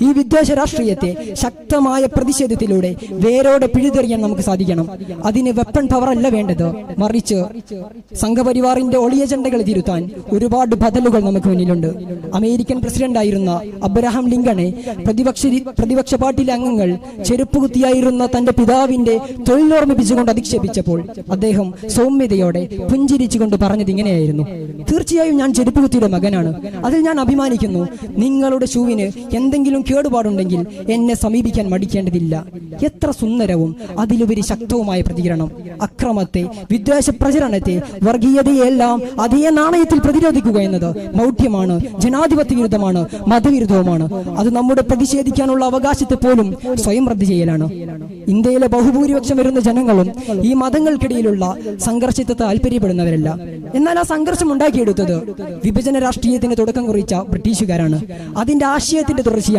ഈ വിദ്വേഷ രാഷ്ട്രീയത്തെ ശക്തമായ പ്രതിഷേധത്തിലൂടെ വേരോടെ പിഴുതെറിയാൻ നമുക്ക് സാധിക്കണം. അതിന് വെപ്പൺ പവർ അല്ല വേണ്ടത്, മറിച്ച് സംഘപരിവാറിന്റെ ഒളിയ ജണ്ടകൾ തിരുത്താൻ ഒരുപാട് ബദലുകൾ നമുക്ക് മുന്നിലുണ്ട്. അമേരിക്കൻ പ്രസിഡന്റായിരുന്ന അബ്രഹാം ലിങ്കണെ പ്രതിപക്ഷ പാർട്ടിയിലെ അംഗങ്ങൾ ചെരുപ്പുകുത്തിയായിരുന്ന തന്റെ പിതാവിന്റെ തൊഴിലോർമ്മിപ്പിച്ചുകൊണ്ട് അധിക്ഷേപിച്ചപ്പോൾ അദ്ദേഹം സൗമ്യതയോടെ പുഞ്ചിരിച്ചുകൊണ്ട് പറഞ്ഞത് ഇങ്ങനെയായിരുന്നു: തീർച്ചയായും ഞാൻ ചെരുപ്പുകുത്തിയുടെ മകനാണ്, അതിൽ ഞാൻ അഭിമാനിക്കുന്നു. നിങ്ങളുടെ ഷൂവിന് എന്തെങ്കിലും കേടുപാടുണ്ടെങ്കിൽ എന്നെ സമീപിക്കാൻ മടിക്കേണ്ടതില്ല. എത്ര സുന്ദരവും അതിലുപരി ശക്തവുമായ പ്രതികരണം! അക്രമത്തെ, വിദ്വേഷ പ്രചരണത്തെ, വർഗീയതയെല്ലാം അതേ നാണയത്തിൽ പ്രതിരോധിക്കുക എന്നത് മൗഢ്യമാണ്, ജനാധിപത്യ വിരുദ്ധമാണ്, മതവിരുദ്ധവുമാണ്. അത് നമ്മുടെ പ്രതിഷേധിക്കാനുള്ള അവകാശത്തെ പോലും സ്വയം റദ്ദ് ചെയ്യലാണ്. ഇന്ത്യയിലെ ബഹുഭൂരിപക്ഷം വരുന്ന ജനങ്ങളും ഈ മതങ്ങൾക്കിടയിലുള്ള സംഘർഷത്തെ താല്പര്യപ്പെടുന്നവരല്ല. എന്നാൽ ആ സംഘർഷം ഉണ്ടാക്കിയെടുത്തത് വിഭജന രാഷ്ട്രീയത്തിന് തുടക്കം കുറിച്ച ബ്രിട്ടീഷുകാരാണ്. അതിന്റെ ആശയത്തിന്റെ തുടർച്ചയാണ്